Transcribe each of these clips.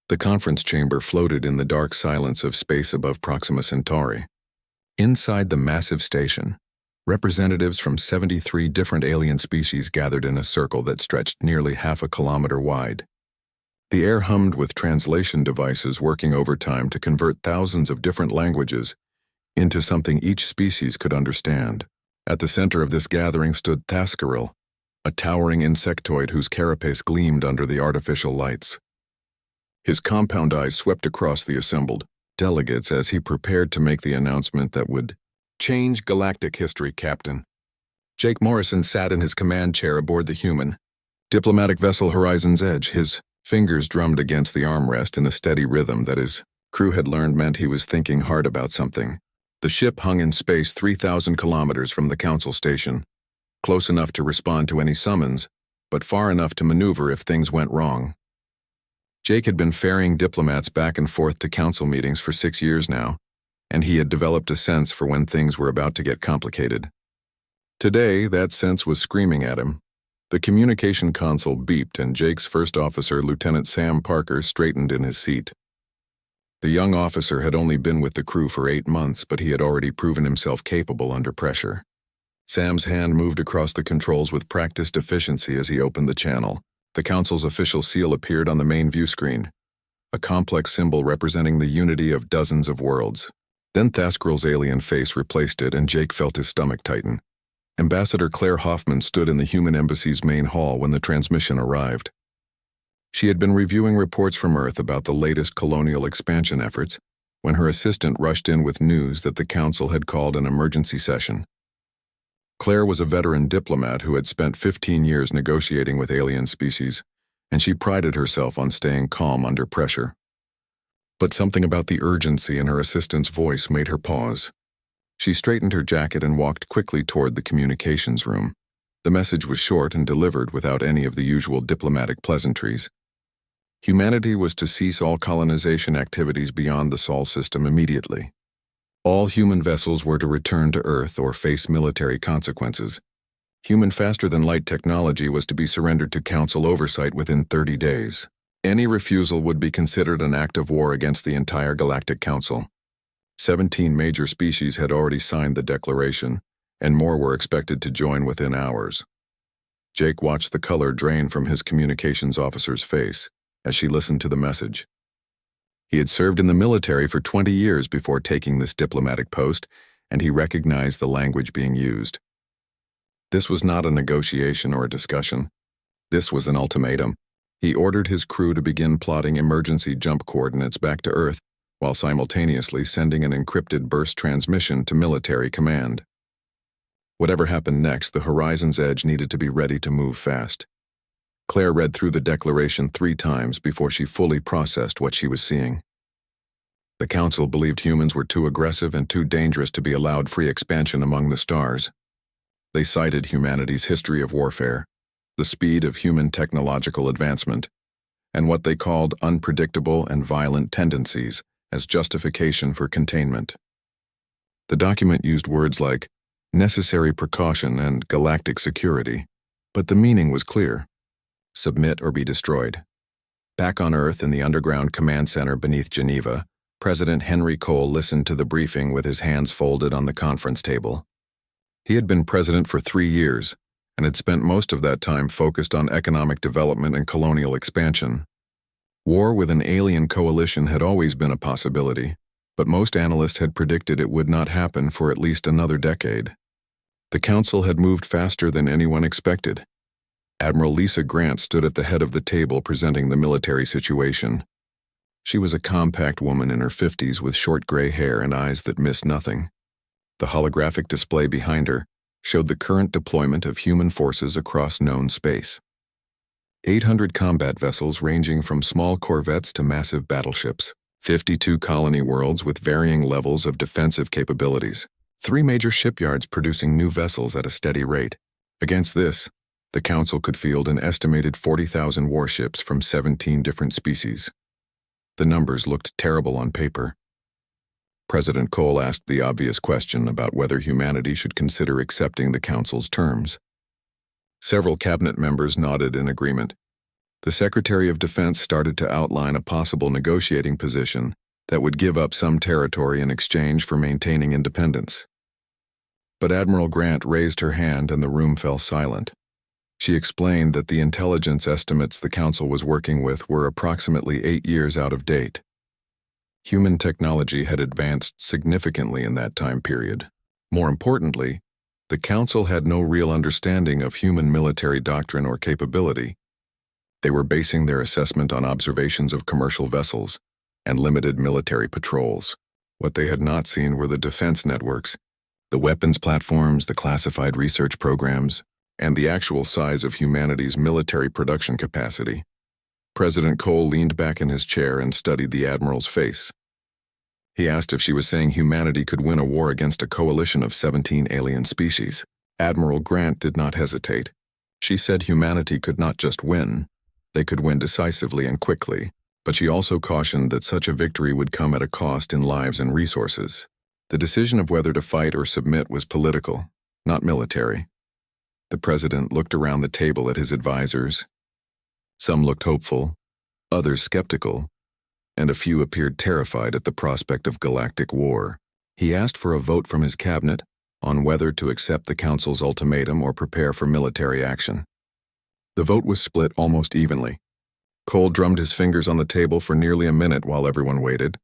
The conference chamber floated in the dark silence of space above Proxima Centauri. Inside the massive station, representatives from 73 different alien species gathered in a circle that stretched nearly half a kilometer wide. The air hummed with translation devices working overtime to convert thousands of different languages into something each species could understand. At the center of this gathering stood Thaskaril, a towering insectoid whose carapace gleamed under the artificial lights. His compound eyes swept across the assembled delegates as he prepared to make the announcement that would change galactic history, Captain. Jake Morrison sat in his command chair aboard the human diplomatic vessel Horizon's Edge. His fingers drummed against the armrest in a steady rhythm that his crew had learned meant he was thinking hard about something. The ship hung in space 3,000 kilometers from the Council station, close enough to respond to any summons, but far enough to maneuver if things went wrong. Jake had been ferrying diplomats back and forth to Council meetings for 6 years now, and he had developed a sense for when things were about to get complicated. Today, that sense was screaming at him. The communication console beeped and Jake's first officer, Lieutenant Sam Parker, straightened in his seat. The young officer had only been with the crew for 8 months, but he had already proven himself capable under pressure. Sam's hand moved across the controls with practiced efficiency as he opened the channel. The Council's official seal appeared on the main view screen, a complex symbol representing the unity of dozens of worlds. Then Thaskarel's alien face replaced it, and Jake felt his stomach tighten. Ambassador Claire Hoffman stood in the human embassy's main hall when the transmission arrived. She had been reviewing reports from Earth about the latest colonial expansion efforts when her assistant rushed in with news that the Council had called an emergency session. Claire was a veteran diplomat who had spent 15 years negotiating with alien species, and she prided herself on staying calm under pressure. But something about the urgency in her assistant's voice made her pause. She straightened her jacket and walked quickly toward the communications room. The message was short and delivered without any of the usual diplomatic pleasantries. Humanity was to cease all colonization activities beyond the Sol system immediately. All human vessels were to return to Earth or face military consequences. Human faster-than-light technology was to be surrendered to Council oversight within 30 days. Any refusal would be considered an act of war against the entire Galactic Council. 17 major species had already signed the declaration, and more were expected to join within hours. Jake watched the color drain from his communications officer's face as she listened to the message. He had served in the military for 20 years before taking this diplomatic post, and he recognized the language being used. This was not a negotiation or a discussion. This was an ultimatum. He ordered his crew to begin plotting emergency jump coordinates back to Earth, while simultaneously sending an encrypted burst transmission to military command. Whatever happened next, the Horizon's Edge needed to be ready to move fast. Claire read through the declaration 3 times before she fully processed what she was seeing. The Council believed humans were too aggressive and too dangerous to be allowed free expansion among the stars. They cited humanity's history of warfare, the speed of human technological advancement, and what they called unpredictable and violent tendencies as justification for containment. The document used words like necessary precaution and galactic security, but the meaning was clear. Submit or be destroyed. Back on Earth in the underground command center beneath Geneva, President Henry Cole listened to the briefing with his hands folded on the conference table. He had been president for 3 years and had spent most of that time focused on economic development and colonial expansion. War with an alien coalition had always been a possibility, but most analysts had predicted it would not happen for at least another decade. The Council had moved faster than anyone expected. Admiral Lisa Grant stood at the head of the table presenting the military situation. She was a compact woman in her 50s with short gray hair and eyes that missed nothing. The holographic display behind her showed the current deployment of human forces across known space. 800 combat vessels ranging from small corvettes to massive battleships, 52 colony worlds with varying levels of defensive capabilities, 3 major shipyards producing new vessels at a steady rate. Against this, the Council could field an estimated 40,000 warships from 17 different species. The numbers looked terrible on paper. President Cole asked the obvious question about whether humanity should consider accepting the Council's terms. Several cabinet members nodded in agreement. The Secretary of Defense started to outline a possible negotiating position that would give up some territory in exchange for maintaining independence. But Admiral Grant raised her hand and the room fell silent. She explained that the intelligence estimates the Council was working with were approximately 8 years out of date. Human technology had advanced significantly in that time period. More importantly, the Council had no real understanding of human military doctrine or capability. They were basing their assessment on observations of commercial vessels and limited military patrols. What they had not seen were the defense networks, the weapons platforms, the classified research programs, and the actual size of humanity's military production capacity. President Cole leaned back in his chair and studied the Admiral's face. He asked if she was saying humanity could win a war against a coalition of 17 alien species. Admiral Grant did not hesitate. She said humanity could not just win, they could win decisively and quickly, but she also cautioned that such a victory would come at a cost in lives and resources. The decision of whether to fight or submit was political, not military. The president looked around the table at his advisors. Some looked hopeful, others skeptical, and a few appeared terrified at the prospect of galactic war. He asked for a vote from his cabinet on whether to accept the Council's ultimatum or prepare for military action. The vote was split almost evenly. Cole drummed his fingers on the table for nearly a minute while everyone waited.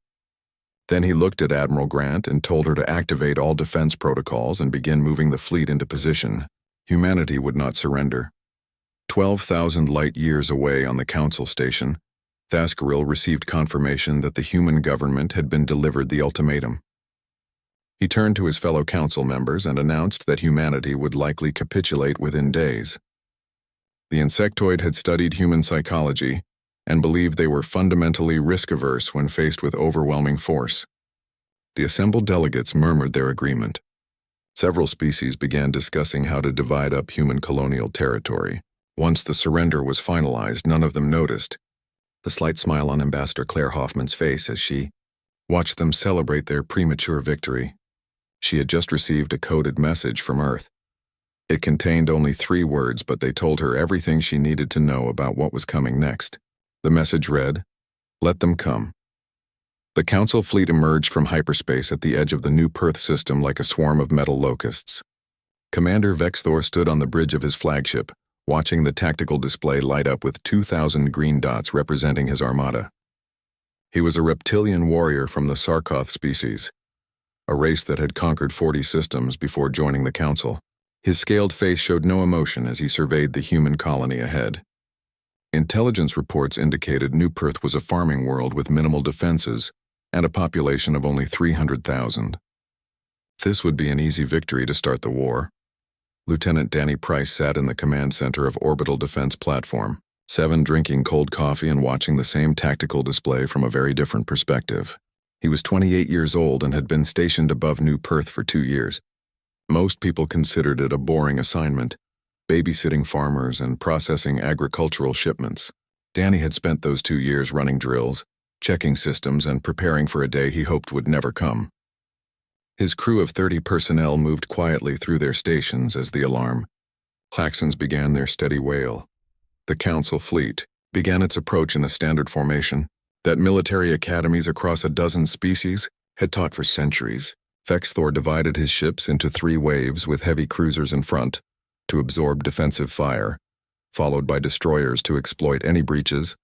Then he looked at Admiral Grant and told her to activate all defense protocols and begin moving the fleet into position. Humanity would not surrender. 12,000 light-years away on the Council station, Thaskaril received confirmation that the human government had been delivered the ultimatum. He turned to his fellow Council members and announced that humanity would likely capitulate within days. The insectoid had studied human psychology and believed they were fundamentally risk-averse when faced with overwhelming force. The assembled delegates murmured their agreement. Several species began discussing how to divide up human colonial territory. Once the surrender was finalized, none of them noticed the slight smile on Ambassador Claire Hoffman's face as she watched them celebrate their premature victory. She had just received a coded message from Earth. It contained only 3 words, but they told her everything she needed to know about what was coming next. The message read, "Let them come." The Council fleet emerged from hyperspace at the edge of the new Perth system like a swarm of metal locusts. Commander Vexthor stood on the bridge of his flagship, watching the tactical display light up with 2,000 green dots representing his armada. He was a reptilian warrior from the Sarkoth species, a race that had conquered 40 systems before joining the Council. His scaled face showed no emotion as he surveyed the human colony ahead. Intelligence reports indicated New Perth was a farming world with minimal defenses and a population of only 300,000. This would be an easy victory to start the war. Lieutenant Danny Price sat in the command center of Orbital Defense Platform 7, drinking cold coffee and watching the same tactical display from a very different perspective. He was 28 years old and had been stationed above New Perth for 2 years. Most people considered it a boring assignment, babysitting farmers and processing agricultural shipments. Danny had spent those 2 years running drills, checking systems, and preparing for a day he hoped would never come. His crew of 30 personnel moved quietly through their stations as the alarm klaxons began their steady wail. The Council fleet began its approach in a standard formation that military academies across a dozen species had taught for centuries. Vexthor divided his ships into 3 waves with heavy cruisers in front to absorb defensive fire, followed by destroyers to exploit any breaches,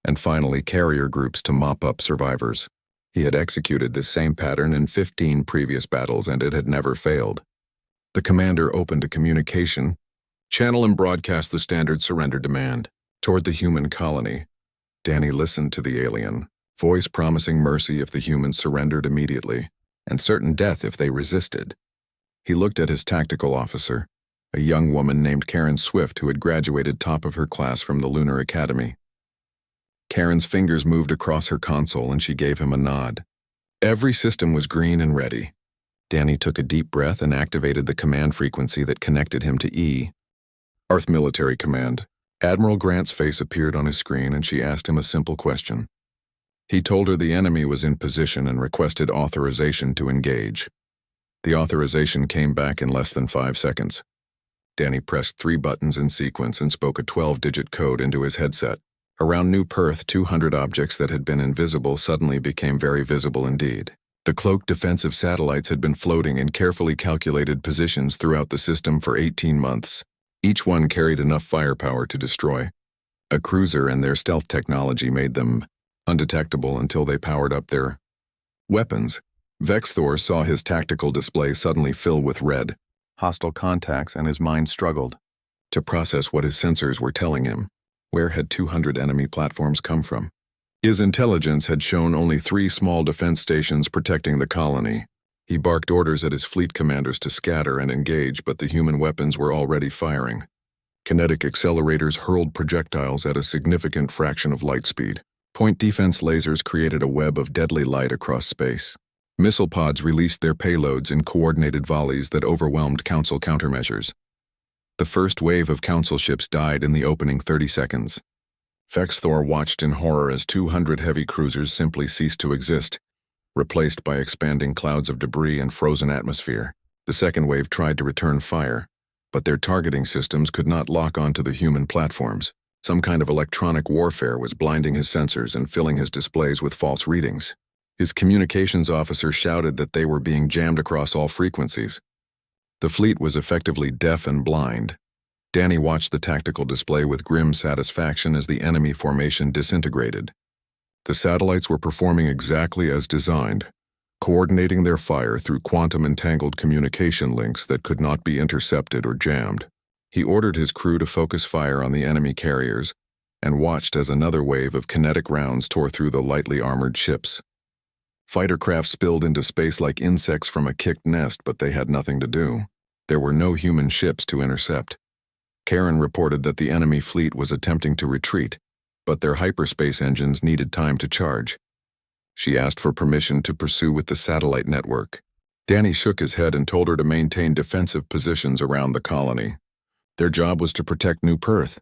and finally carrier groups to mop up survivors. He had executed this same pattern in 15 previous battles, and it had never failed. The commander opened a communication channel and broadcast the standard surrender demand toward the human colony. Danny listened to the alien, voice promising mercy if the humans surrendered immediately, and certain death if they resisted. He looked at his tactical officer, a young woman named Karen Swift who had graduated top of her class from the Lunar Academy. Karen's fingers moved across her console and she gave him a nod. Every system was green and ready. Danny took a deep breath and activated the command frequency that connected him to E. Earth Military Command. Admiral Grant's face appeared on his screen and she asked him a simple question. He told her the enemy was in position and requested authorization to engage. The authorization came back in less than 5 seconds. Danny pressed 3 buttons in sequence and spoke a 12-digit code into his headset. Around New Perth, 200 objects that had been invisible suddenly became very visible indeed. The cloaked defensive satellites had been floating in carefully calculated positions throughout the system for 18 months. Each one carried enough firepower to destroy. A cruiser and their stealth technology made them undetectable until they powered up their weapons. Vexthor saw his tactical display suddenly fill with red, hostile contacts, and his mind struggled to process what his sensors were telling him. Where had 200 enemy platforms come from? His intelligence had shown only 3 small defense stations protecting the colony. He barked orders at his fleet commanders to scatter and engage, but the human weapons were already firing. Kinetic accelerators hurled projectiles at a significant fraction of light speed. Point defense lasers created a web of deadly light across space. Missile pods released their payloads in coordinated volleys that overwhelmed Council countermeasures. The first wave of Council ships died in the opening 30 seconds. Vexthor watched in horror as 200 heavy cruisers simply ceased to exist, replaced by expanding clouds of debris and frozen atmosphere. The second wave tried to return fire, but their targeting systems could not lock onto the human platforms. Some kind of electronic warfare was blinding his sensors and filling his displays with false readings. His communications officer shouted that they were being jammed across all frequencies. The fleet was effectively deaf and blind. Danny watched the tactical display with grim satisfaction as the enemy formation disintegrated. The satellites were performing exactly as designed, coordinating their fire through quantum-entangled communication links that could not be intercepted or jammed. He ordered his crew to focus fire on the enemy carriers and watched as another wave of kinetic rounds tore through the lightly armored ships. Fighter craft spilled into space like insects from a kicked nest, but they had nothing to do. There were no human ships to intercept. Karen reported that the enemy fleet was attempting to retreat, but their hyperspace engines needed time to charge. She asked for permission to pursue with the satellite network. Danny shook his head and told her to maintain defensive positions around the colony. Their job was to protect New Perth,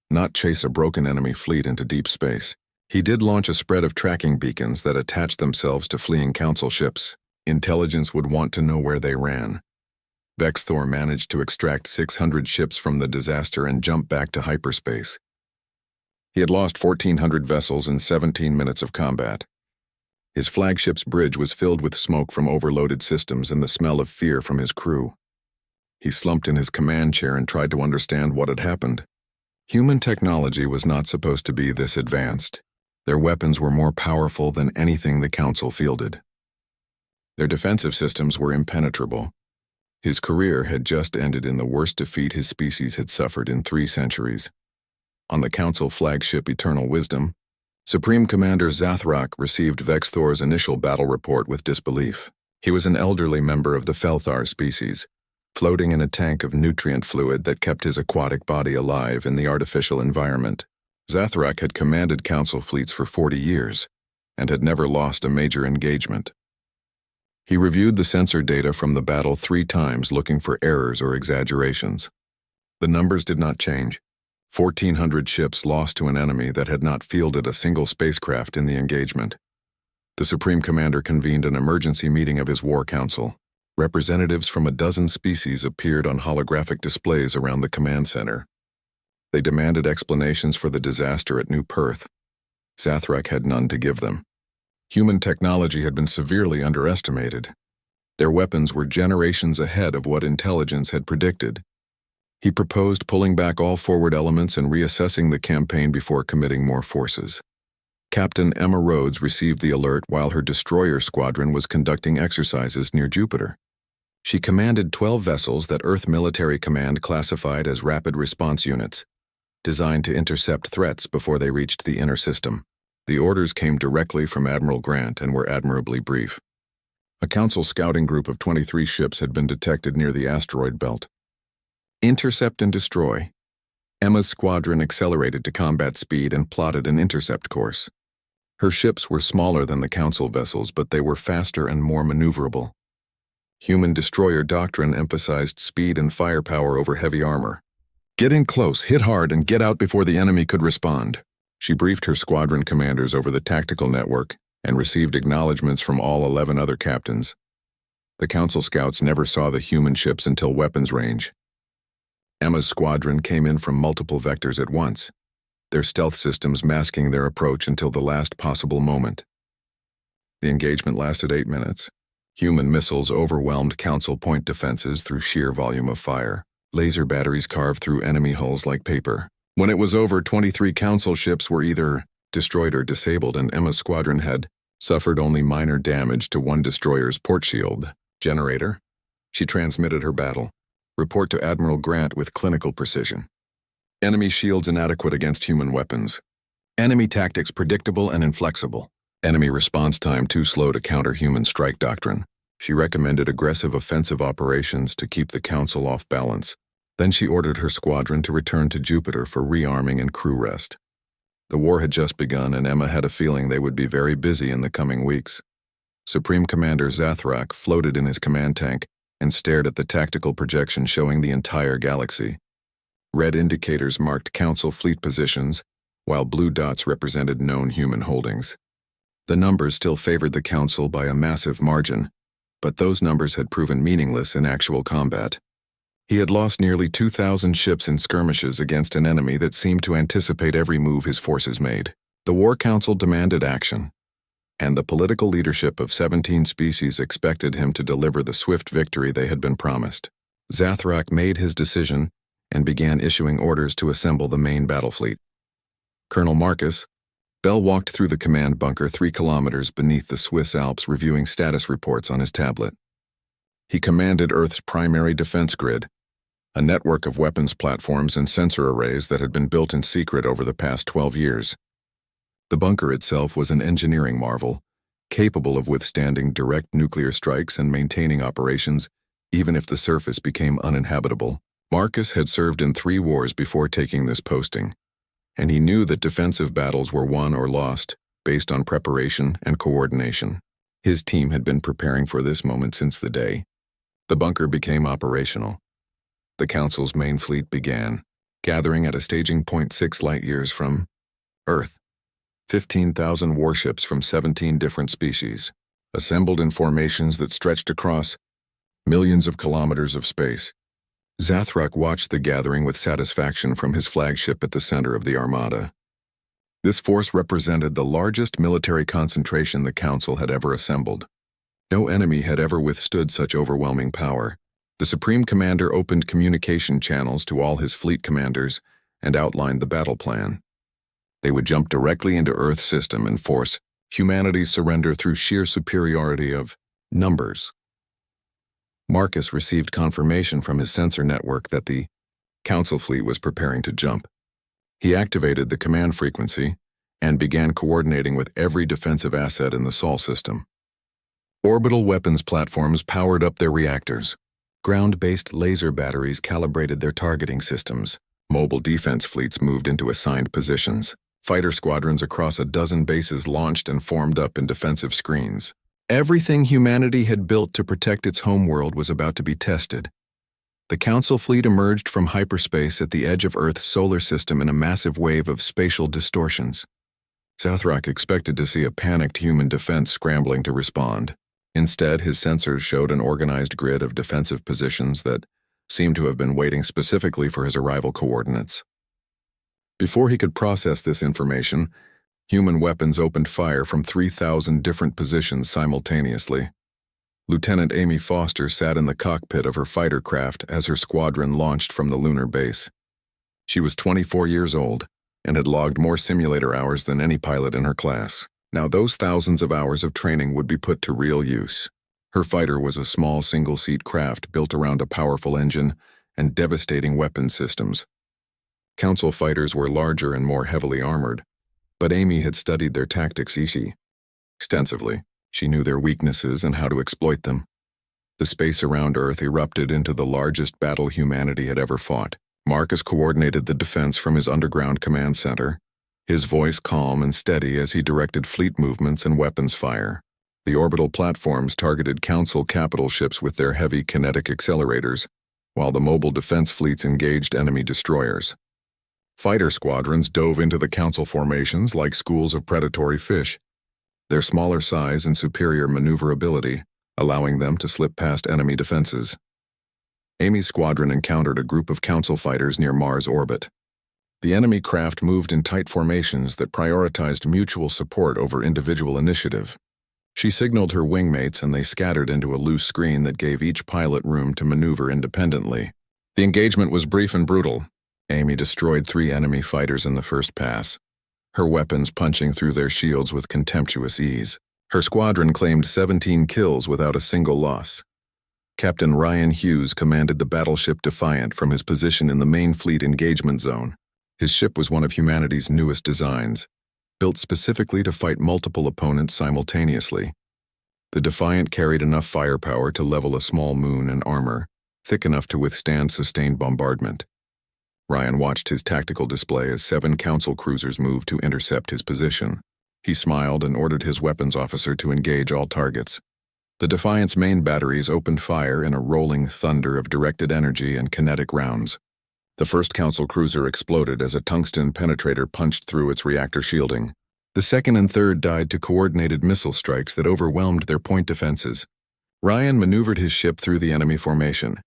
not chase a broken enemy fleet into deep space. He did launch a spread of tracking beacons that attached themselves to fleeing Council ships. Intelligence would want to know where they ran. Vexthor managed to extract 600 ships from the disaster and jump back to hyperspace. He had lost 1,400 vessels in 17 minutes of combat. His flagship's bridge was filled with smoke from overloaded systems and the smell of fear from his crew. He slumped in his command chair and tried to understand what had happened. Human technology was not supposed to be this advanced. Their weapons were more powerful than anything the Council fielded. Their defensive systems were impenetrable. His career had just ended in the worst defeat his species had suffered in 3 centuries. On the Council flagship Eternal Wisdom, Supreme Commander Zathrak received Vexthor's initial battle report with disbelief. He was an elderly member of the Felthar species, floating in a tank of nutrient fluid that kept his aquatic body alive in the artificial environment. Zathrak had commanded Council fleets for 40 years and had never lost a major engagement. He reviewed the sensor data from the battle 3 times, looking for errors or exaggerations. The numbers did not change. 1,400 ships lost to an enemy that had not fielded a single spacecraft in the engagement. The Supreme Commander convened an emergency meeting of his War Council. Representatives from a dozen species appeared on holographic displays around the command center. They demanded explanations for the disaster at New Perth. Zathrak had none to give them. Human technology had been severely underestimated. Their weapons were generations ahead of what intelligence had predicted. He proposed pulling back all forward elements and reassessing the campaign before committing more forces. Captain Emma Rhodes received the alert while her destroyer squadron was conducting exercises near Jupiter. She commanded 12 vessels that Earth Military Command classified as rapid response units, designed to intercept threats before they reached the inner system. The orders came directly from Admiral Grant and were admirably brief. A Council scouting group of 23 ships had been detected near the asteroid belt. Intercept and destroy. Emma's squadron accelerated to combat speed and plotted an intercept course. Her ships were smaller than the Council vessels, but they were faster and more maneuverable. Human destroyer doctrine emphasized speed and firepower over heavy armor. Get in close, hit hard, and get out before the enemy could respond. She briefed her squadron commanders over the tactical network and received acknowledgments from all 11 other captains. The Council scouts never saw the human ships until weapons range. Emma's squadron came in from multiple vectors at once. their stealth systems masking their approach until the last possible moment. The engagement lasted 8 minutes. Human missiles overwhelmed Council point defenses through sheer volume of fire. Laser batteries carved through enemy hulls like paper. When it was over, 23 Council ships were either destroyed or disabled, and Emma's squadron had suffered only minor damage to one destroyer's port shield. Generator. She transmitted her battle. Report to Admiral Grant with clinical precision. Enemy shields inadequate against human weapons. Enemy tactics predictable and inflexible. Enemy response time too slow to counter human strike doctrine. She recommended aggressive offensive operations to keep the Council off balance. Then she ordered her squadron to return to Jupiter for rearming and crew rest. The war had just begun, and Emma had a feeling they would be very busy in the coming weeks. Supreme Commander Zathrak floated in his command tank and stared at the tactical projection showing the entire galaxy. Red indicators marked Council fleet positions, while blue dots represented known human holdings. The numbers still favored the Council by a massive margin, but those numbers had proven meaningless in actual combat. He had lost nearly 2,000 ships in skirmishes against an enemy that seemed to anticipate every move his forces made. The War Council demanded action, and the political leadership of 17 species expected him to deliver the swift victory they had been promised. Zathrak made his decision and began issuing orders to assemble the main battle fleet. Colonel Marcus Bell walked through the command bunker 3 kilometers beneath the Swiss Alps, reviewing status reports on his tablet. He commanded Earth's primary defense grid, a network of weapons platforms and sensor arrays that had been built in secret over the past 12 years. The bunker itself was an engineering marvel, capable of withstanding direct nuclear strikes and maintaining operations even if the surface became uninhabitable. Marcus had served in 3 wars before taking this posting, and he knew that defensive battles were won or lost based on preparation and coordination. His team had been preparing for this moment since the day the bunker became operational. The Council's main fleet began, gathering at a staging point 6 light-years from Earth. 15,000 warships from 17 different species, assembled in formations that stretched across millions of kilometers of space. Zathrak watched the gathering with satisfaction from his flagship at the center of the armada. This force represented the largest military concentration the Council had ever assembled. No enemy had ever withstood such overwhelming power. The Supreme Commander opened communication channels to all his fleet commanders and outlined the battle plan. They would jump directly into Earth's system and force humanity's surrender through sheer superiority of numbers. Marcus received confirmation from his sensor network that the Council fleet was preparing to jump. He activated the command frequency and began coordinating with every defensive asset in the Sol system. Orbital weapons platforms powered up their reactors. Ground-based laser batteries calibrated their targeting systems. Mobile defense fleets moved into assigned positions. Fighter squadrons across a dozen bases launched and formed up in defensive screens. Everything humanity had built to protect its homeworld was about to be tested. The Council fleet emerged from hyperspace at the edge of Earth's solar system in a massive wave of spatial distortions. Zathrak expected to see a panicked human defense scrambling to respond. Instead, his sensors showed an organized grid of defensive positions that seemed to have been waiting specifically for his arrival coordinates. Before he could process this information, human weapons opened fire from 3,000 different positions simultaneously. Lieutenant Amy Foster sat in the cockpit of her fighter craft as her squadron launched from the lunar base. She was 24 years old and had logged more simulator hours than any pilot in her class. Now those thousands of hours of training would be put to real use. Her fighter was a small single-seat craft built around a powerful engine and devastating weapon systems. Council fighters were larger and more heavily armored, but Amy had studied their tactics extensively. She knew their weaknesses and how to exploit them. The space around Earth erupted into the largest battle humanity had ever fought. Marcus coordinated the defense from his underground command center, his voice calm and steady as he directed fleet movements and weapons fire. The orbital platforms targeted Council capital ships with their heavy kinetic accelerators, while the mobile defense fleets engaged enemy destroyers. Fighter squadrons dove into the Council formations like schools of predatory fish, their smaller size and superior maneuverability allowing them to slip past enemy defenses. Amy's squadron encountered a group of Council fighters near Mars orbit. The enemy craft moved in tight formations that prioritized mutual support over individual initiative. She signaled her wingmates and they scattered into a loose screen that gave each pilot room to maneuver independently. The engagement was brief and brutal. Amy destroyed 3 enemy fighters in the first pass, her weapons punching through their shields with contemptuous ease. Her squadron claimed 17 kills without a single loss. Captain Ryan Hughes commanded the battleship Defiant from his position in the main fleet engagement zone. His ship was one of humanity's newest designs, built specifically to fight multiple opponents simultaneously. The Defiant carried enough firepower to level a small moon and armor, thick enough to withstand sustained bombardment. Ryan watched his tactical display as 7 council cruisers moved to intercept his position. He smiled and ordered his weapons officer to engage all targets. The Defiant's main batteries opened fire in a rolling thunder of directed energy and kinetic rounds. The first council cruiser exploded as a tungsten penetrator punched through its reactor shielding. The second and third died to coordinated missile strikes that overwhelmed their point defenses. Ryan maneuvered his ship through the enemy formation,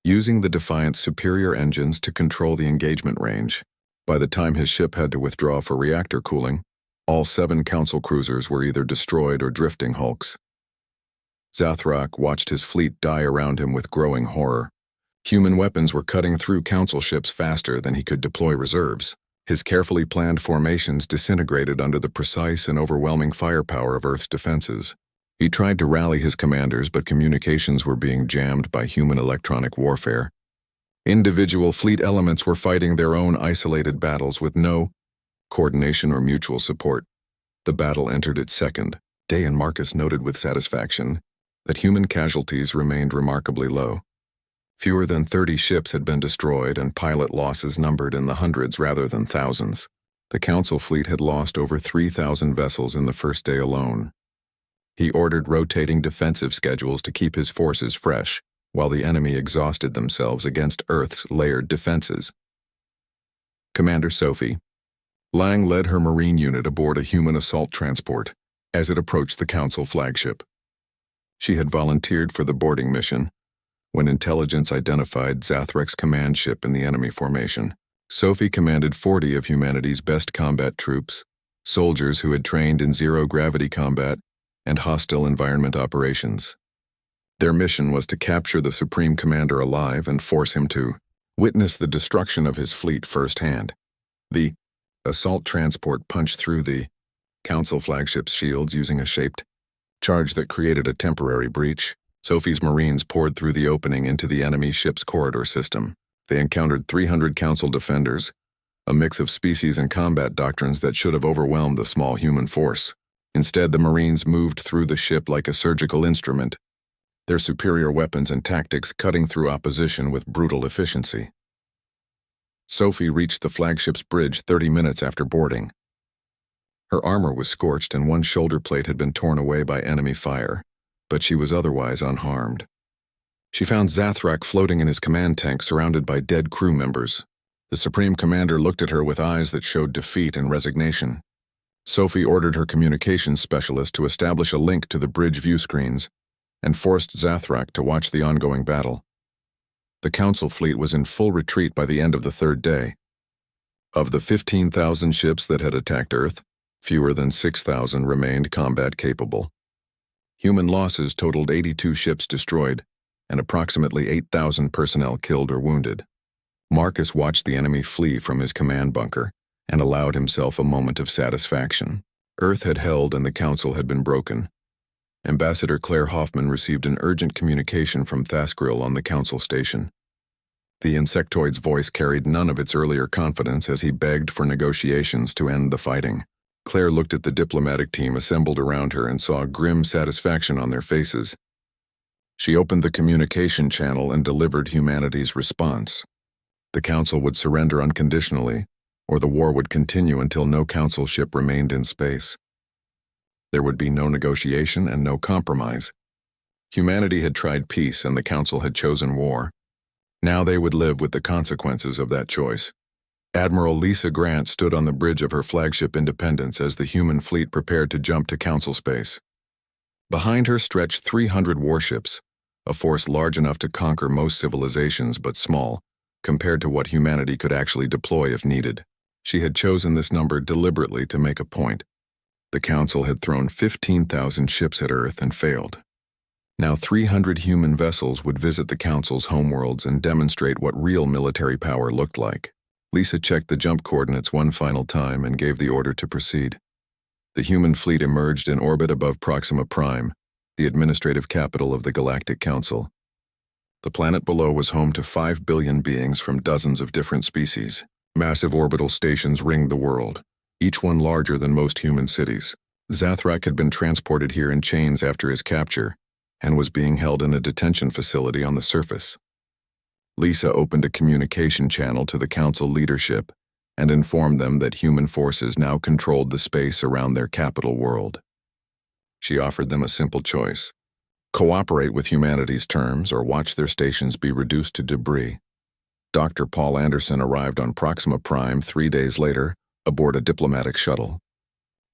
using the Defiant's superior engines to control the engagement range. By the time his ship had to withdraw for reactor cooling, all 7 council cruisers were either destroyed or drifting hulks. Zathrak watched his fleet die around him with growing horror. Human weapons were cutting through council ships faster than he could deploy reserves. His carefully planned formations disintegrated under the precise and overwhelming firepower of Earth's defenses. He tried to rally his commanders, but communications were being jammed by human electronic warfare. Individual fleet elements were fighting their own isolated battles with no coordination or mutual support. The battle entered its second day, and Marcus noted with satisfaction that human casualties remained remarkably low. Fewer than 30 ships had been destroyed, and pilot losses numbered in the hundreds rather than thousands. The council fleet had lost over 3,000 vessels in the first day alone. He ordered rotating defensive schedules to keep his forces fresh, while the enemy exhausted themselves against Earth's layered defenses. Commander Sophie Lang led her Marine unit aboard a human assault transport as it approached the Council flagship. She had volunteered for the boarding mission when intelligence identified Zathrak's command ship in the enemy formation. Sophie commanded 40 of humanity's best combat troops, soldiers who had trained in zero-gravity combat and hostile environment operations. Their mission was to capture the Supreme Commander alive and force him to witness the destruction of his fleet firsthand. The assault transport punched through the Council flagship's shields using a shaped charge that created a temporary breach. Sophie's Marines poured through the opening into the enemy ship's corridor system. They encountered 300 Council defenders, a mix of species and combat doctrines that should have overwhelmed the small human force. Instead, the Marines moved through the ship like a surgical instrument, their superior weapons and tactics cutting through opposition with brutal efficiency. Sophie reached the flagship's bridge 30 minutes after boarding. Her armor was scorched and one shoulder plate had been torn away by enemy fire, but she was otherwise unharmed. She found Zathrak floating in his command tank surrounded by dead crew members. The Supreme Commander looked at her with eyes that showed defeat and resignation. Sophie ordered her communications specialist to establish a link to the bridge view screens and forced Zathrak to watch the ongoing battle. The Council fleet was in full retreat by the end of the third day. Of the 15,000 ships that had attacked Earth, fewer than 6,000 remained combat-capable. Human losses totaled 82 ships destroyed and approximately 8,000 personnel killed or wounded. Marcus watched the enemy flee from his command bunker and allowed himself a moment of satisfaction. Earth had held and the Council had been broken. Ambassador Claire Hoffman received an urgent communication from Thaskril on the Council station. The insectoid's voice carried none of its earlier confidence as he begged for negotiations to end the fighting. Claire looked at the diplomatic team assembled around her and saw grim satisfaction on their faces. She opened the communication channel and delivered humanity's response. The Council would surrender unconditionally, or the war would continue until no Council ship remained in space. There would be no negotiation and no compromise. Humanity had tried peace and the Council had chosen war. Now they would live with the consequences of that choice. Admiral Lisa Grant stood on the bridge of her flagship Independence as the human fleet prepared to jump to Council space. Behind her stretched 300 warships, a force large enough to conquer most civilizations but small, compared to what humanity could actually deploy if needed. She had chosen this number deliberately to make a point. The Council had thrown 15,000 ships at Earth and failed. Now 300 human vessels would visit the Council's homeworlds and demonstrate what real military power looked like. Lisa checked the jump coordinates one final time and gave the order to proceed. The human fleet emerged in orbit above Proxima Prime, the administrative capital of the Galactic Council. The planet below was home to 5 billion beings from dozens of different species. Massive orbital stations ringed the world, each one larger than most human cities. Zathrak had been transported here in chains after his capture, and was being held in a detention facility on the surface. Lisa opened a communication channel to the Council leadership and informed them that human forces now controlled the space around their capital world. She offered them a simple choice: cooperate with humanity's terms or watch their stations be reduced to debris. Dr. Paul Anderson arrived on Proxima Prime 3 days later aboard a diplomatic shuttle.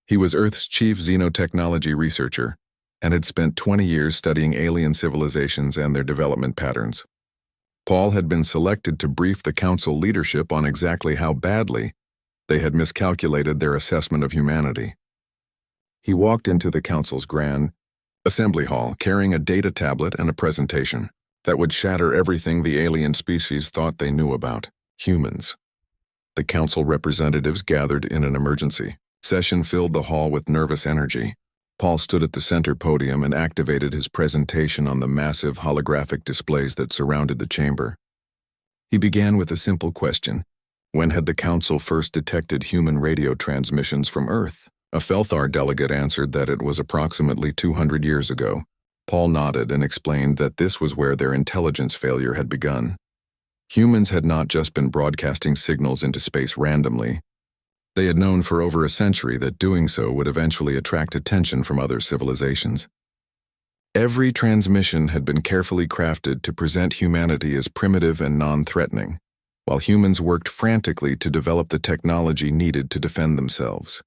He was Earth's chief xenotechnology researcher and had spent 20 years studying alien civilizations and their development patterns. Paul had been selected to brief the Council leadership on exactly how badly they had miscalculated their assessment of humanity. He walked into the Council's grand assembly hall carrying a data tablet and a presentation that would shatter everything the alien species thought they knew about humans. The Council representatives gathered in an emergency session filled the hall with nervous energy. Paul stood at the center podium and activated his presentation on the massive holographic displays that surrounded the chamber. He began with a simple question: when had the Council first detected human radio transmissions from Earth? A Felthar delegate answered that it was approximately 200 years ago. Paul nodded and explained that this was where their intelligence failure had begun. Humans had not just been broadcasting signals into space randomly. They had known for over a century that doing so would eventually attract attention from other civilizations. Every transmission had been carefully crafted to present humanity as primitive and non-threatening, while humans worked frantically to develop the technology needed to defend themselves.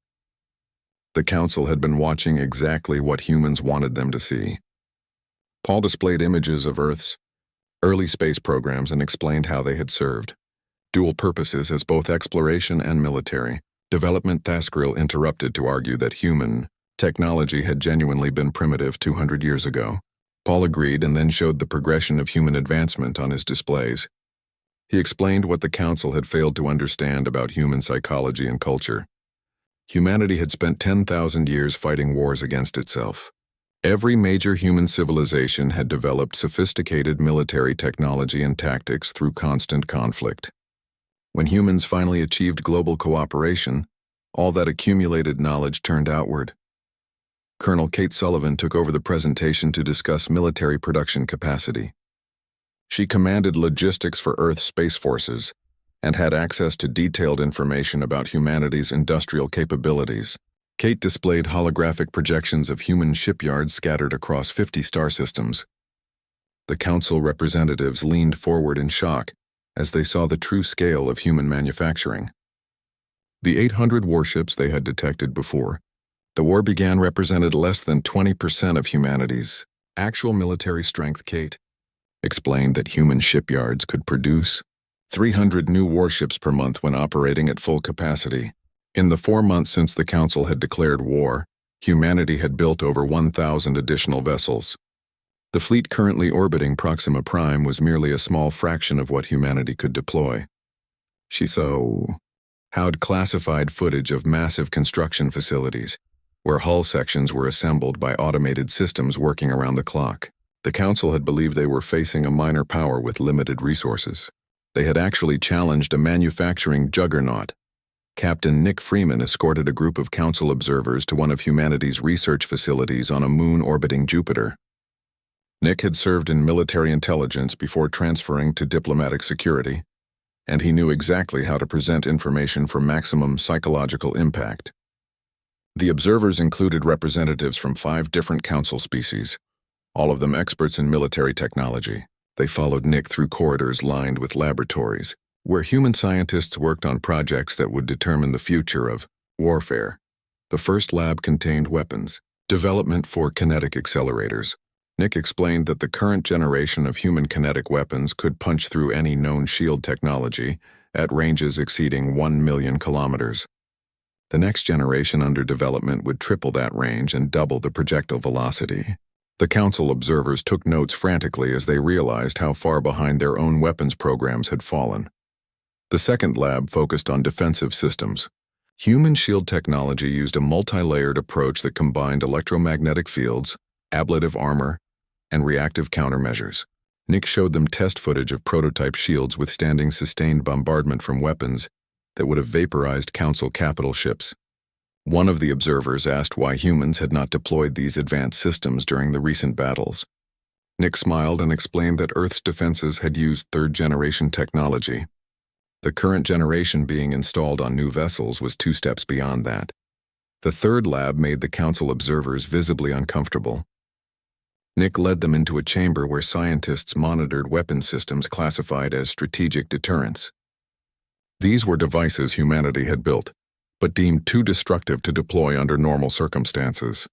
The Council had been watching exactly what humans wanted them to see. Paul displayed images of Earth's early space programs and explained how they had served dual purposes as both exploration and military. Development Thaskril interrupted to argue that human technology had genuinely been primitive 200 years ago. Paul agreed and then showed the progression of human advancement on his displays. He explained what the Council had failed to understand about human psychology and culture. Humanity had spent 10,000 years fighting wars against itself. Every major human civilization had developed sophisticated military technology and tactics through constant conflict. When humans finally achieved global cooperation, all that accumulated knowledge turned outward. Colonel Kate Sullivan took over the presentation to discuss military production capacity. She commanded logistics for Earth's space forces and had access to detailed information about humanity's industrial capabilities. Kate displayed holographic projections of human shipyards scattered across 50 star systems. The Council representatives leaned forward in shock as they saw the true scale of human manufacturing. The 800 warships they had detected before the war began represented less than 20% of humanity's actual military strength. Kate explained that human shipyards could produce 300 new warships per month when operating at full capacity. In the 4 months since the Council had declared war, humanity had built over 1,000 additional vessels. The fleet currently orbiting Proxima Prime was merely a small fraction of what humanity could deploy. She had classified footage of massive construction facilities, where hull sections were assembled by automated systems working around the clock. The Council had believed they were facing a minor power with limited resources. They had actually challenged a manufacturing juggernaut. Captain Nick Freeman escorted a group of Council observers to one of humanity's research facilities on a moon orbiting Jupiter. Nick had served in military intelligence before transferring to diplomatic security, and he knew exactly how to present information for maximum psychological impact. The observers included representatives from 5 different Council species, all of them experts in military technology. They followed Nick through corridors lined with laboratories, where human scientists worked on projects that would determine the future of warfare. The first lab contained weapons, development for kinetic accelerators. Nick explained that the current generation of human kinetic weapons could punch through any known shield technology at ranges exceeding 1 million kilometers. The next generation under development would triple that range and double the projectile velocity. The Council observers took notes frantically as they realized how far behind their own weapons programs had fallen. The second lab focused on defensive systems. Human shield technology used a multi-layered approach that combined electromagnetic fields, ablative armor, and reactive countermeasures. Nick showed them test footage of prototype shields withstanding sustained bombardment from weapons that would have vaporized Council capital ships. One of the observers asked why humans had not deployed these advanced systems during the recent battles. Nick smiled and explained that Earth's defenses had used third-generation technology. The current generation being installed on new vessels was 2 steps beyond that. The third lab made the Council observers visibly uncomfortable. Nick led them into a chamber where scientists monitored weapon systems classified as strategic deterrents. These were devices humanity had built, but deemed too destructive to deploy under normal circumstances.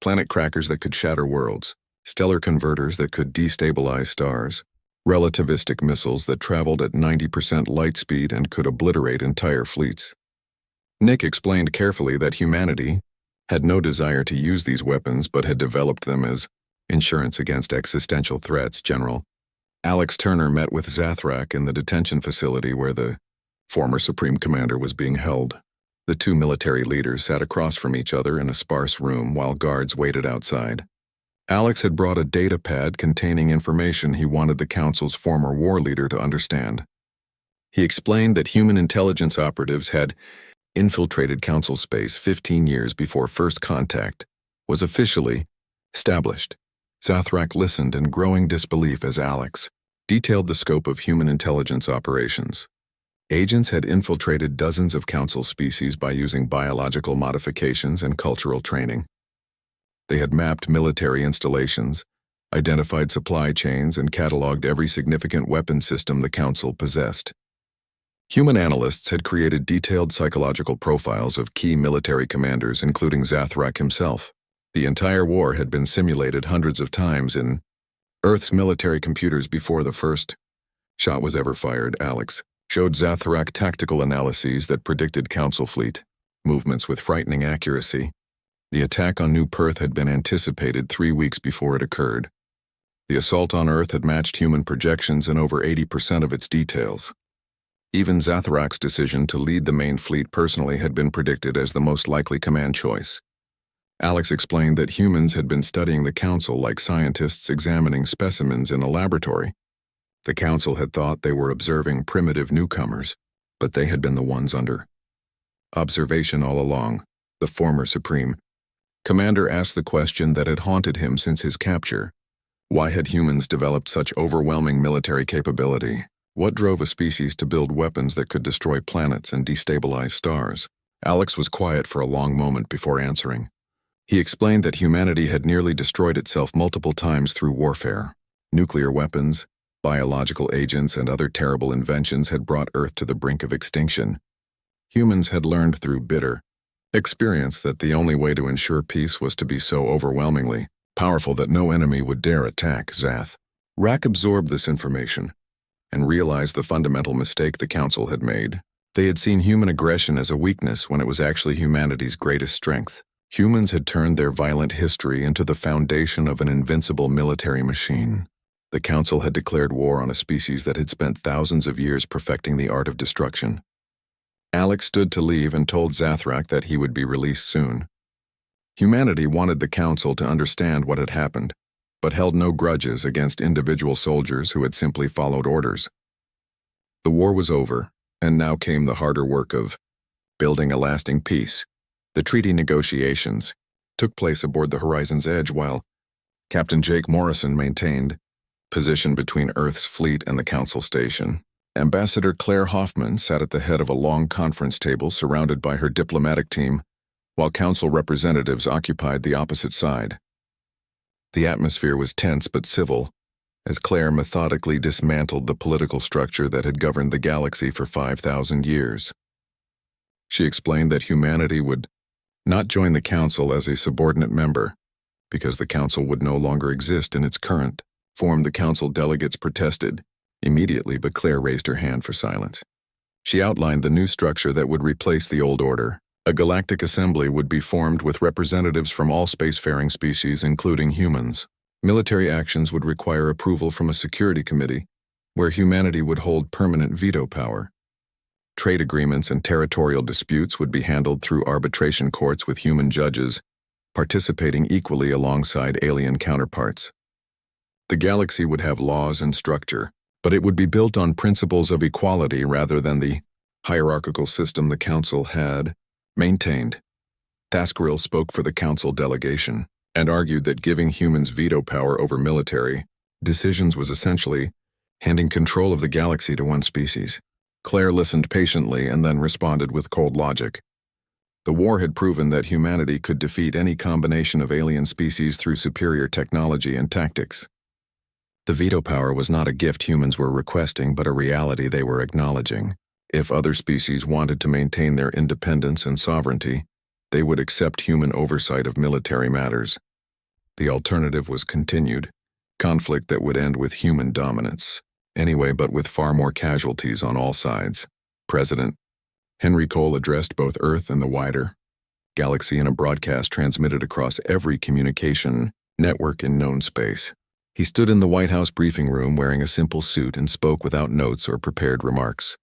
Planet crackers that could shatter worlds, stellar converters that could destabilize stars, relativistic missiles that traveled at 90% light speed and could obliterate entire fleets. Nick explained carefully that humanity had no desire to use these weapons but had developed them as insurance against existential threats. General Alex Turner met with Zathrak in the detention facility where the former Supreme Commander was being held. The 2 military leaders sat across from each other in a sparse room while guards waited outside. Alex had brought a data pad containing information he wanted the Council's former war leader to understand. He explained that human intelligence operatives had infiltrated Council space 15 years before first contact was officially established. Zathrak listened in growing disbelief as Alex detailed the scope of human intelligence operations. Agents had infiltrated dozens of Council species by using biological modifications and cultural training. They had mapped military installations, identified supply chains, and cataloged every significant weapon system the Council possessed. Human analysts had created detailed psychological profiles of key military commanders, including Zathrak himself. The entire war had been simulated hundreds of times in Earth's military computers before the first shot was ever fired. Alex showed Zathrak tactical analyses that predicted Council fleet movements with frightening accuracy. The attack on New Perth had been anticipated 3 weeks before it occurred. The assault on Earth had matched human projections in over 80% of its details. Even Zathrak's decision to lead the main fleet personally had been predicted as the most likely command choice. Alex explained that humans had been studying the Council like scientists examining specimens in a laboratory. The Council had thought they were observing primitive newcomers, but they had been the ones under observation all along. The former Supreme Commander asked the question that had haunted him since his capture. Why had humans developed such overwhelming military capability? What drove a species to build weapons that could destroy planets and destabilize stars? Alex was quiet for a long moment before answering. He explained that humanity had nearly destroyed itself multiple times through warfare. Nuclear weapons, biological agents, and other terrible inventions had brought Earth to the brink of extinction. Humans had learned through bitter experience that the only way to ensure peace was to be so overwhelmingly powerful that no enemy would dare attack. Zathrak absorbed this information and realized the fundamental mistake the Council had made. They had seen human aggression as a weakness when it was actually humanity's greatest strength. Humans had turned their violent history into the foundation of an invincible military machine. The Council had declared war on a species that had spent thousands of years perfecting the art of destruction. Alex stood to leave and told Zathrak that he would be released soon. Humanity wanted the Council to understand what had happened, but held no grudges against individual soldiers who had simply followed orders. The war was over, and now came the harder work of building a lasting peace. The treaty negotiations took place aboard the Horizon's Edge while Captain Jake Morrison maintained position between Earth's fleet and the Council station. Ambassador Claire Hoffman sat at the head of a long conference table surrounded by her diplomatic team, while Council representatives occupied the opposite side. The atmosphere was tense but civil, as Claire methodically dismantled the political structure that had governed the galaxy for 5,000 years. She explained that humanity would not join the Council as a subordinate member, because the Council would no longer exist in its current form. The Council delegates protested immediately, but Claire raised her hand for silence. She outlined the new structure that would replace the old order. A galactic assembly would be formed with representatives from all spacefaring species, including humans. Military actions would require approval from a security committee, where humanity would hold permanent veto power. Trade agreements and territorial disputes would be handled through arbitration courts with human judges, participating equally alongside alien counterparts. The galaxy would have laws and structure, but it would be built on principles of equality rather than the hierarchical system the Council had maintained. Thaskaril spoke for the Council delegation and argued that giving humans veto power over military decisions was essentially handing control of the galaxy to one species. Claire listened patiently and then responded with cold logic. The war had proven that humanity could defeat any combination of alien species through superior technology and tactics. The veto power was not a gift humans were requesting, but a reality they were acknowledging. If other species wanted to maintain their independence and sovereignty, they would accept human oversight of military matters. The alternative was continued conflict that would end with human dominance, anyway, but with far more casualties on all sides. President Henry Cole addressed both Earth and the wider galaxy in a broadcast transmitted across every communication network in known space. He stood in the White House briefing room wearing a simple suit and spoke without notes or prepared remarks.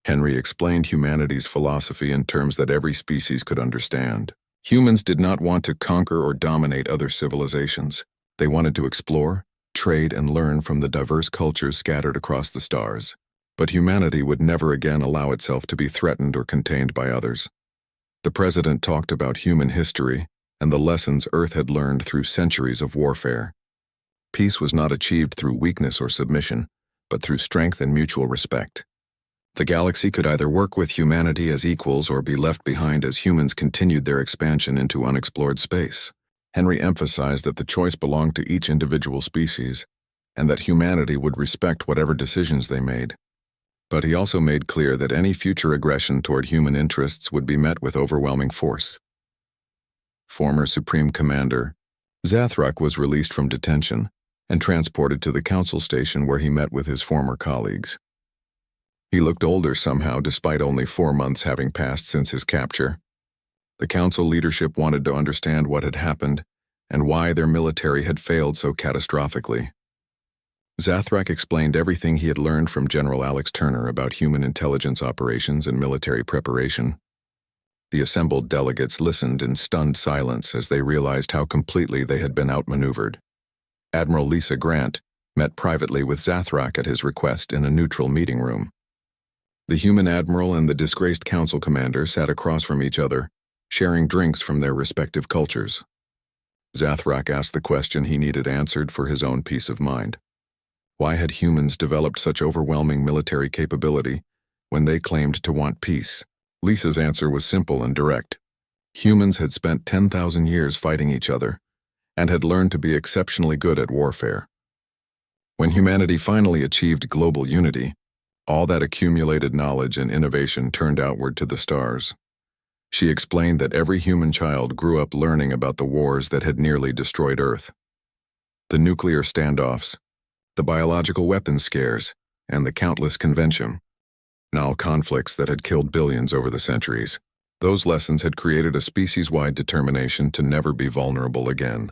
Henry explained humanity's philosophy in terms that every species could understand. Humans did not want to conquer or dominate other civilizations. They wanted to explore, trade, and learn from the diverse cultures scattered across the stars. But humanity would never again allow itself to be threatened or contained by others. The president talked about human history and the lessons Earth had learned through centuries of warfare. Peace was not achieved through weakness or submission, but through strength and mutual respect. The galaxy could either work with humanity as equals or be left behind as humans continued their expansion into unexplored space. Henry emphasized that the choice belonged to each individual species, and that humanity would respect whatever decisions they made. But he also made clear that any future aggression toward human interests would be met with overwhelming force. Former Supreme Commander Zathrak was released from detention and transported to the council station where he met with his former colleagues. He looked older somehow, despite only 4 months having passed since his capture. The council leadership wanted to understand what had happened and why their military had failed so catastrophically. Zathrak explained everything he had learned from General Alex Turner about human intelligence operations and military preparation. The assembled delegates listened in stunned silence as they realized how completely they had been outmaneuvered. Admiral Lisa Grant met privately with Zathrak at his request in a neutral meeting room. The human admiral and the disgraced council commander sat across from each other, sharing drinks from their respective cultures. Zathrak asked the question he needed answered for his own peace of mind. Why had humans developed such overwhelming military capability when they claimed to want peace? Lisa's answer was simple and direct. Humans had spent 10,000 years fighting each other and had learned to be exceptionally good at warfare. When humanity finally achieved global unity, all that accumulated knowledge and innovation turned outward to the stars. She explained that every human child grew up learning about the wars that had nearly destroyed Earth. The nuclear standoffs, the biological weapons scares, and the countless conventional conflicts that had killed billions over the centuries. Those lessons had created a species-wide determination to never be vulnerable again.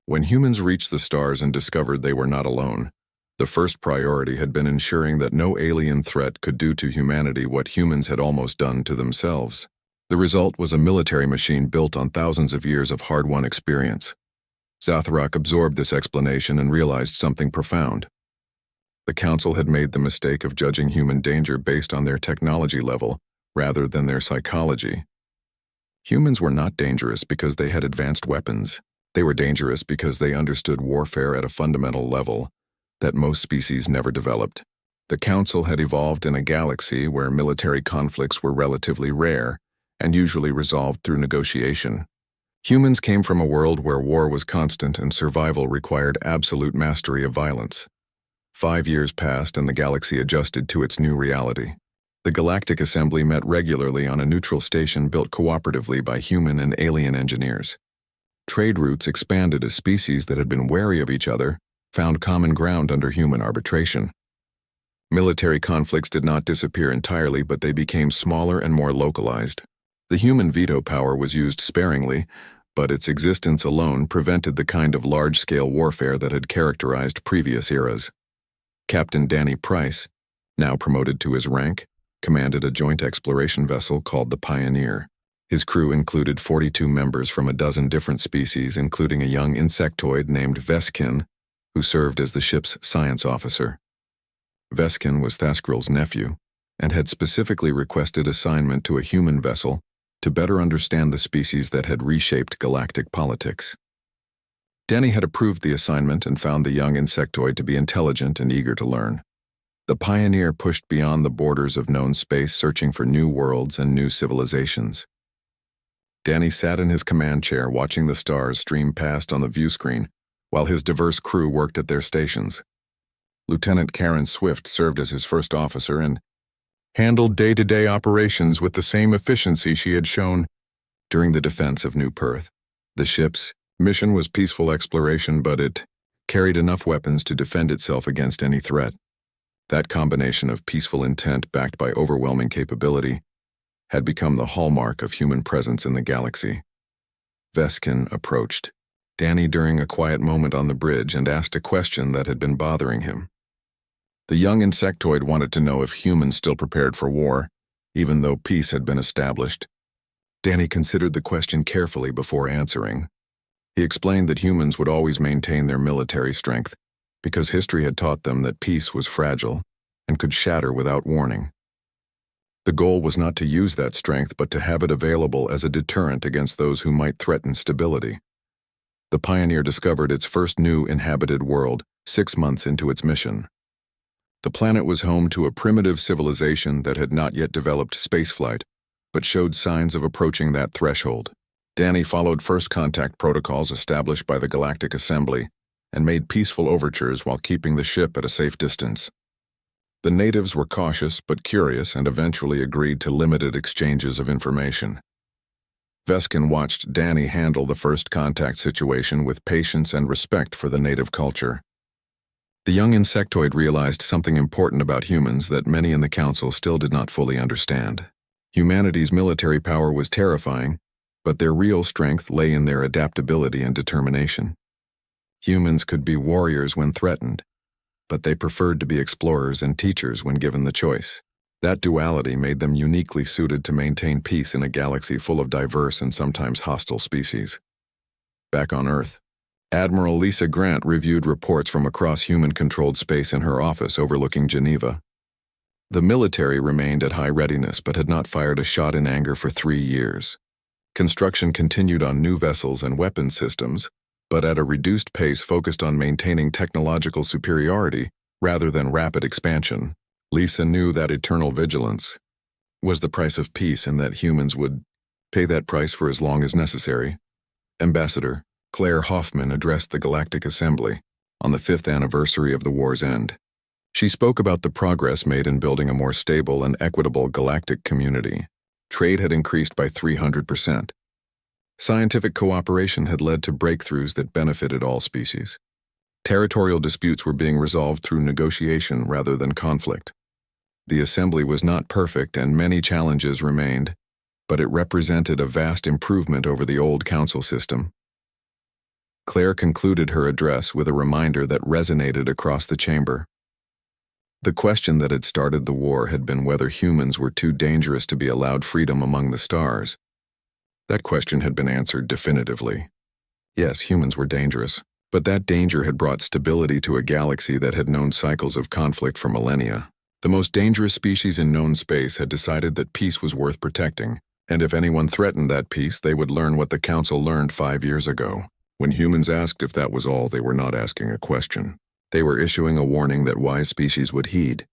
When humans reached the stars and discovered they were not alone, the first priority had been ensuring that no alien threat could do to humanity what humans had almost done to themselves. The result was a military machine built on thousands of years of hard-won experience. Zathrak absorbed this explanation and realized something profound. The council had made the mistake of judging human danger based on their technology level rather than their psychology. Humans were not dangerous because they had advanced weapons. They were dangerous because they understood warfare at a fundamental level that most species never developed. The council had evolved in a galaxy where military conflicts were relatively rare and usually resolved through negotiation. Humans came from a world where war was constant and survival required absolute mastery of violence. 5 years passed and the galaxy adjusted to its new reality. The Galactic Assembly met regularly on a neutral station built cooperatively by human and alien engineers. Trade routes expanded as species that had been wary of each other found common ground under human arbitration. Military conflicts did not disappear entirely, but they became smaller and more localized. The human veto power was used sparingly, but its existence alone prevented the kind of large-scale warfare that had characterized previous eras. Captain Danny Price, now promoted to his rank, commanded a joint exploration vessel called the Pioneer. His crew included 42 members from a dozen different species, including a young insectoid named Veskin, who served as the ship's science officer. Veskin was Thaskrill's nephew, and had specifically requested assignment to a human vessel to better understand the species that had reshaped galactic politics. Danny had approved the assignment and found the young insectoid to be intelligent and eager to learn. The Pioneer pushed beyond the borders of known space, searching for new worlds and new civilizations. Danny sat in his command chair watching the stars stream past on the view screen, while his diverse crew worked at their stations. Lieutenant Karen Swift served as his first officer and handled day-to-day operations with the same efficiency she had shown during the defense of New Perth. The ship's mission was peaceful exploration, but it carried enough weapons to defend itself against any threat. That combination of peaceful intent backed by overwhelming capability had become the hallmark of human presence in the galaxy. Veskin approached Danny during a quiet moment on the bridge and asked a question that had been bothering him. The young insectoid wanted to know if humans still prepared for war, even though peace had been established. Danny considered the question carefully before answering. He explained that humans would always maintain their military strength, because history had taught them that peace was fragile and could shatter without warning. The goal was not to use that strength, but to have it available as a deterrent against those who might threaten stability. The Pioneer discovered its first new inhabited world 6 months into its mission. The planet was home to a primitive civilization that had not yet developed spaceflight, but showed signs of approaching that threshold. Danny followed first contact protocols established by the Galactic Assembly and made peaceful overtures while keeping the ship at a safe distance. The natives were cautious but curious and eventually agreed to limited exchanges of information. Veskin watched Danny handle the first contact situation with patience and respect for the native culture. The young insectoid realized something important about humans that many in the Council still did not fully understand. Humanity's military power was terrifying, but their real strength lay in their adaptability and determination. Humans could be warriors when threatened, but they preferred to be explorers and teachers when given the choice. That duality made them uniquely suited to maintain peace in a galaxy full of diverse and sometimes hostile species. Back on Earth, Admiral Lisa Grant reviewed reports from across human-controlled space in her office overlooking Geneva. The military remained at high readiness but had not fired a shot in anger for 3 years. Construction continued on new vessels and weapons systems, but at a reduced pace focused on maintaining technological superiority rather than rapid expansion. Lisa knew that eternal vigilance was the price of peace and that humans would pay that price for as long as necessary. Ambassador Claire Hoffman addressed the Galactic Assembly on the 5th anniversary of the war's end. She spoke about the progress made in building a more stable and equitable galactic community. Trade had increased by 300%. Scientific cooperation had led to breakthroughs that benefited all species. Territorial disputes were being resolved through negotiation rather than conflict. The assembly was not perfect and many challenges remained, but it represented a vast improvement over the old council system. Claire concluded her address with a reminder that resonated across the chamber. The question that had started the war had been whether humans were too dangerous to be allowed freedom among the stars. That question had been answered definitively. Yes, humans were dangerous, but that danger had brought stability to a galaxy that had known cycles of conflict for millennia. The most dangerous species in known space had decided that peace was worth protecting, and if anyone threatened that peace, they would learn what the Council learned 5 years ago. When humans asked if that was all, they were not asking a question. They were issuing a warning that wise species would heed.